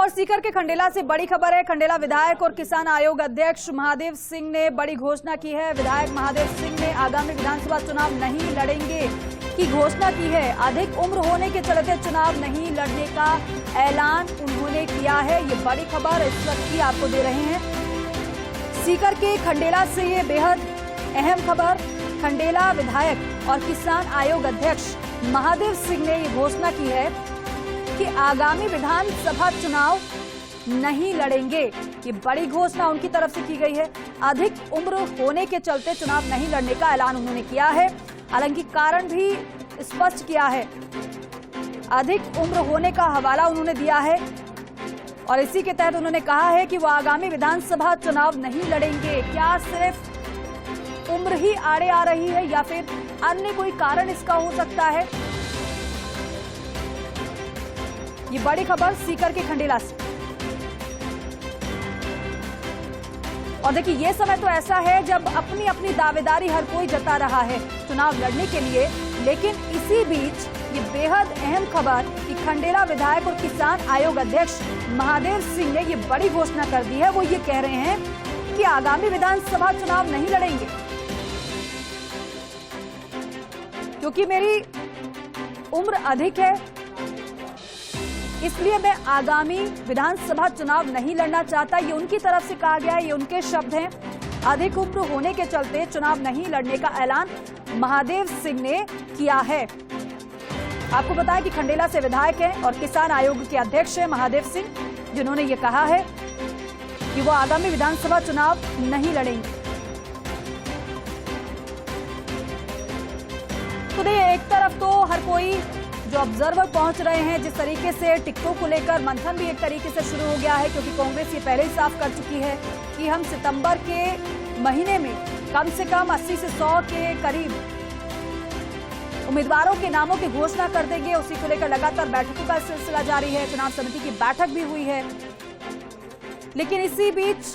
और सीकर के खंडेला से बड़ी खबर है। खंडेला विधायक और किसान आयोग अध्यक्ष महादेव सिंह ने बड़ी घोषणा की है। विधायक महादेव सिंह ने आगामी विधानसभा चुनाव नहीं लड़ेंगे की घोषणा की है। अधिक उम्र होने के चलते चुनाव नहीं लड़ने का ऐलान उन्होंने किया है। ये बड़ी खबर इस वक्त की आपको दे रहे हैं। सीकर के खंडेला से ये बेहद अहम खबर। खंडेला विधायक और किसान आयोग अध्यक्ष महादेव सिंह ने ये घोषणा की है कि आगामी विधानसभा चुनाव नहीं लड़ेंगे। ये बड़ी घोषणा उनकी तरफ से की गई है। अधिक उम्र होने के चलते चुनाव नहीं लड़ने का ऐलान उन्होंने किया है। हालांकि कारण भी स्पष्ट किया है। अधिक उम्र होने का हवाला उन्होंने दिया है और इसी के तहत उन्होंने कहा है कि वो आगामी विधानसभा चुनाव नहीं लड़ेंगे। क्या सिर्फ उम्र ही आड़े आ रही है या फिर अन्य कोई कारण इसका हो सकता है? ये बड़ी खबर सीकर के खंडेला से। और देखिए, ये समय तो ऐसा है जब अपनी अपनी दावेदारी हर कोई जता रहा है चुनाव लड़ने के लिए। लेकिन इसी बीच ये बेहद अहम खबर कि खंडेला विधायक और किसान आयोग अध्यक्ष महादेव सिंह ने ये बड़ी घोषणा कर दी है। वो ये कह रहे हैं कि आगामी विधानसभा चुनाव नहीं लड़ेंगे क्योंकि मेरी उम्र अधिक है, इसलिए मैं आगामी विधानसभा चुनाव नहीं लड़ना चाहता। ये उनकी तरफ से कहा गया है, ये उनके शब्द हैं। अधिक उम्र होने के चलते चुनाव नहीं लड़ने का ऐलान महादेव सिंह ने किया है। आपको बताया कि खंडेला से विधायक हैं और किसान आयोग के अध्यक्ष हैं महादेव सिंह, जिन्होंने ये कहा है कि वो आगामी विधानसभा चुनाव नहीं लड़ेंगे। तो देखिए, एक तरफ तो हर कोई जो ऑब्जर्वर पहुंच रहे हैं, जिस तरीके से टिकटों को लेकर मंथन भी एक तरीके से शुरू हो गया है, क्योंकि कांग्रेस ये पहले ही साफ कर चुकी है कि हम सितंबर के महीने में कम से कम 80 से 100 के करीब उम्मीदवारों के नामों की घोषणा कर देंगे। उसी को लेकर लगातार बैठकों का सिलसिला जारी है। चुनाव समिति की बैठक भी हुई है। लेकिन इसी बीच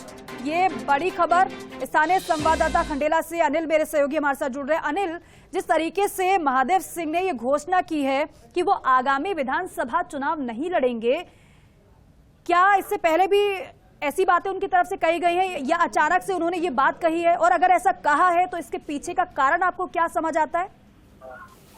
ये बड़ी खबर, स्थानीय संवाददाता खंडेला से अनिल मेरे सहयोगी हमारे साथ जुड़ रहे हैं। अनिल, जिस तरीके से महादेव सिंह ने ये घोषणा की है कि वो आगामी विधानसभा चुनाव नहीं लड़ेंगे, क्या इससे पहले भी ऐसी बातें उनकी तरफ से कही गई है या अचानक से उन्होंने ये बात कही है? और अगर ऐसा कहा है तो इसके पीछे का कारण आपको क्या समझ आता है?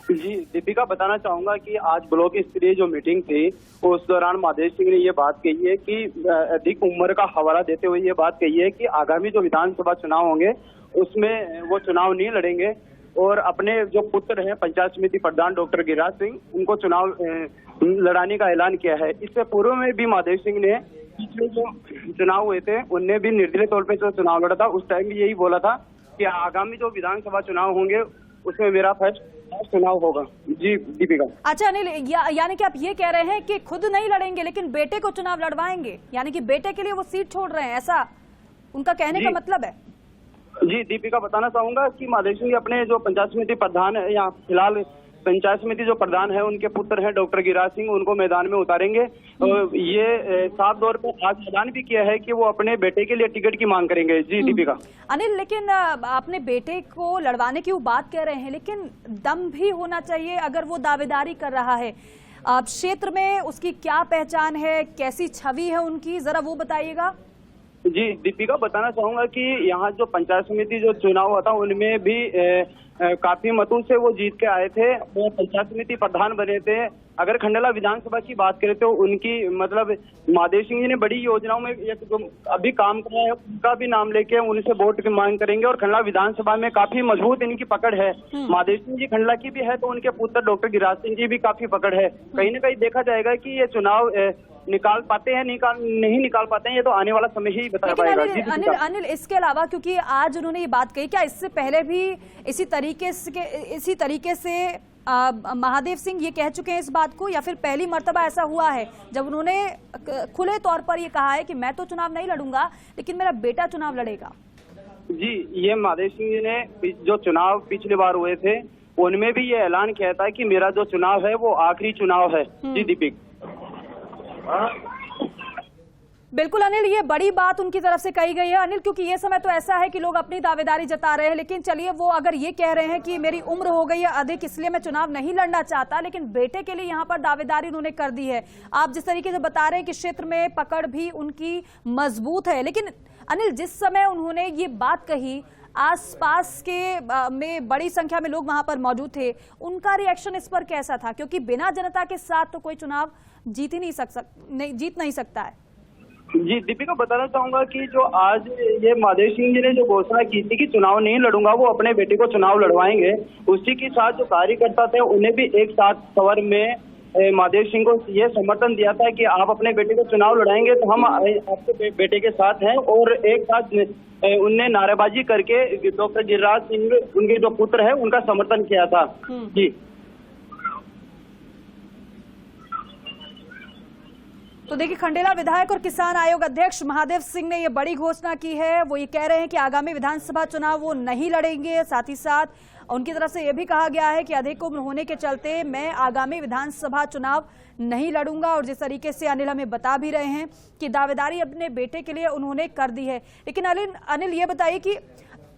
जी दीपिका, बताना चाहूंगा कि आज ब्लॉक स्तरीय जो मीटिंग थी उस दौरान महादेव सिंह ने ये बात कही है कि अधिक उम्र का हवाला देते हुए ये बात कही है कि आगामी जो विधानसभा चुनाव होंगे उसमें वो चुनाव नहीं लड़ेंगे और अपने जो पुत्र हैं पंचायत समिति प्रधान डॉक्टर गिरिराज सिंह, उनको चुनाव लड़ाने का ऐलान किया है। इससे पूर्व में भी महादेव सिंह ने पिछले जो चुनाव हुए थे उनने भी निर्दलीय तौर पर जो चुनाव लड़ा था उस टाइम भी यही बोला था कि आगामी जो विधानसभा चुनाव होंगे उसमें मेरा फर्स्ट चुनाव होगा। जी दीपिका। अच्छा अनिल, यानी कि आप ये कह रहे हैं कि खुद नहीं लड़ेंगे लेकिन बेटे को चुनाव लड़वाएंगे, यानी कि बेटे के लिए वो सीट छोड़ रहे हैं, ऐसा उनका कहने का मतलब है? जी दीपिका, बताना चाहूंगा कि महादेव सिंह अपने जो पंचायत समिति प्रधान है, यहाँ फिलहाल पंचायत समिति जो प्रधान है उनके पुत्र हैं डॉक्टर गिरिराज सिंह, उनको मैदान में उतारेंगे। ये साफ तौर पर आज ऐलान भी किया है कि वो अपने बेटे के लिए टिकट की मांग करेंगे। जी दीपिका। अनिल, लेकिन अपने बेटे को लड़वाने की वो बात कह रहे हैं, लेकिन दम भी होना चाहिए अगर वो दावेदारी कर रहा है। क्षेत्र में उसकी क्या पहचान है, कैसी छवि है उनकी, जरा वो बताइएगा। जी दीपिका, बताना चाहूंगा कि यहाँ जो पंचायत समिति जो चुनाव हुआ था उनमें भी काफी मतों से वो जीत के आए थे, वो पंचायत समिति प्रधान बने थे। अगर खंडेला विधानसभा की बात करें तो उनकी मतलब महादेव सिंह जी ने बड़ी योजनाओं में जो अभी काम कर रहे हैं उनका भी नाम लेके उनसे वोट की मांग करेंगे और खंडला विधानसभा में काफी मजबूत इनकी पकड़ है। महादेव सिंह जी खंडला की भी है तो उनके पुत्र डॉक्टर गिरिराज सिंह जी भी काफी पकड़ है। कहीं ना कहीं देखा जाएगा कि ये चुनाव निकाल पाते हैं नहीं निकाल पाते हैं, ये तो आने वाला समय ही बता पाएगा। अनिल, इसके अलावा क्योंकि आज उन्होंने ये बात कही, क्या इससे पहले भी इसी तरीके से महादेव सिंह ये कह चुके हैं इस बात को, या फिर पहली मर्तबा ऐसा हुआ है जब उन्होंने खुले तौर पर ये कहा है कि मैं तो चुनाव नहीं लड़ूंगा लेकिन मेरा बेटा चुनाव लड़ेगा? जी, ये महादेव सिंह जी ने जो चुनाव पिछली बार हुए थे उनमें भी ये ऐलान किया था कि मेरा जो चुनाव है वो आखिरी चुनाव है। जी दीपिक। बिल्कुल अनिल, ये बड़ी बात उनकी तरफ से कही गई है अनिल, क्योंकि ये समय तो ऐसा है कि लोग अपनी दावेदारी जता रहे हैं। लेकिन चलिए, वो अगर ये कह रहे हैं कि मेरी उम्र हो गई है अधिक, इसलिए मैं चुनाव नहीं लड़ना चाहता, लेकिन बेटे के लिए यहाँ पर दावेदारी उन्होंने कर दी है। आप जिस तरीके से बता रहे हैं कि क्षेत्र में पकड़ भी उनकी मजबूत है, लेकिन अनिल जिस समय उन्होंने ये बात कही, आसपास के में बड़ी संख्या में लोग वहां पर मौजूद थे, उनका रिएक्शन इस पर कैसा था? क्योंकि बिना जनता के साथ तो कोई चुनाव जीत नहीं सकता है। जी दीपिका, बताना चाहूंगा कि जो आज ये महादेव सिंह जी ने जो घोषणा की थी कि चुनाव नहीं लड़ूंगा, वो अपने बेटे को चुनाव लड़वाएंगे, उसी के साथ जो कार्यकर्ता थे उन्हें भी एक साथ सवर में महादेव सिंह को ये समर्थन दिया था कि आप अपने बेटे को चुनाव लड़ाएंगे तो हम आपके बेटे के साथ हैं। और एक साथ उनने नारेबाजी करके डॉक्टर गिरिराज सिंह, उनके जो पुत्र है, उनका समर्थन किया था। जी तो देखिए, खंडेला विधायक और किसान आयोग अध्यक्ष महादेव सिंह ने ये बड़ी घोषणा की है। वो ये कह रहे हैं कि आगामी विधानसभा चुनाव वो नहीं लड़ेंगे। साथ ही साथ उनकी तरफ से ये भी कहा गया है कि अधिक उम्र होने के चलते मैं आगामी विधानसभा चुनाव नहीं लड़ूंगा। और जिस तरीके से अनिल हमें बता भी रहे हैं कि दावेदारी अपने बेटे के लिए उन्होंने कर दी है। लेकिन अनिल ये बताइए कि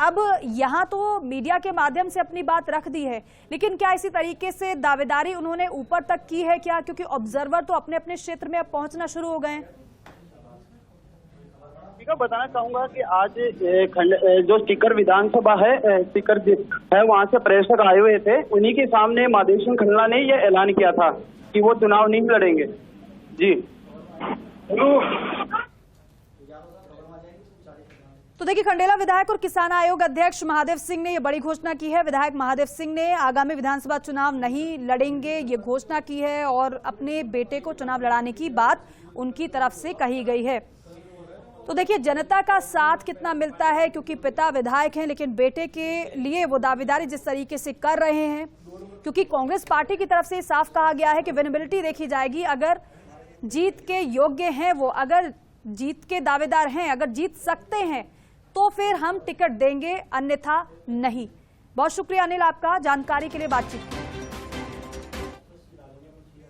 अब यहाँ तो मीडिया के माध्यम से अपनी बात रख दी है, लेकिन क्या इसी तरीके से दावेदारी उन्होंने ऊपर तक की है क्या? क्योंकि ऑब्जर्वर तो अपने अपने क्षेत्र में अब पहुंचना शुरू हो गए हैं। बताना चाहूंगा कि आज जो स्पीकर विधानसभा है, स्पीकर है, वहां से प्रेक्षक आए हुए थे। उन्हीं के सामने महादेव सिंह खंडेला ने यह ऐलान किया था कि वो चुनाव नहीं लड़ेंगे। जी तो देखिए, खंडेला विधायक और किसान आयोग अध्यक्ष महादेव सिंह ने यह बड़ी घोषणा की है। विधायक महादेव सिंह ने आगामी विधानसभा चुनाव नहीं लड़ेंगे ये घोषणा की है और अपने बेटे को चुनाव लड़ाने की बात उनकी तरफ से कही गई है। तो देखिए, जनता का साथ कितना मिलता है, क्योंकि पिता विधायक हैं, लेकिन बेटे के लिए वो दावेदारी जिस तरीके से कर रहे हैं, क्योंकि कांग्रेस पार्टी की तरफ से साफ कहा गया है कि विनेबिलिटी देखी जाएगी। अगर जीत के योग्य हैं वो, अगर जीत के दावेदार हैं, अगर जीत सकते हैं तो फिर हम टिकट देंगे, अन्यथा नहीं। बहुत शुक्रिया अनिल आपका जानकारी के लिए, बातचीत की।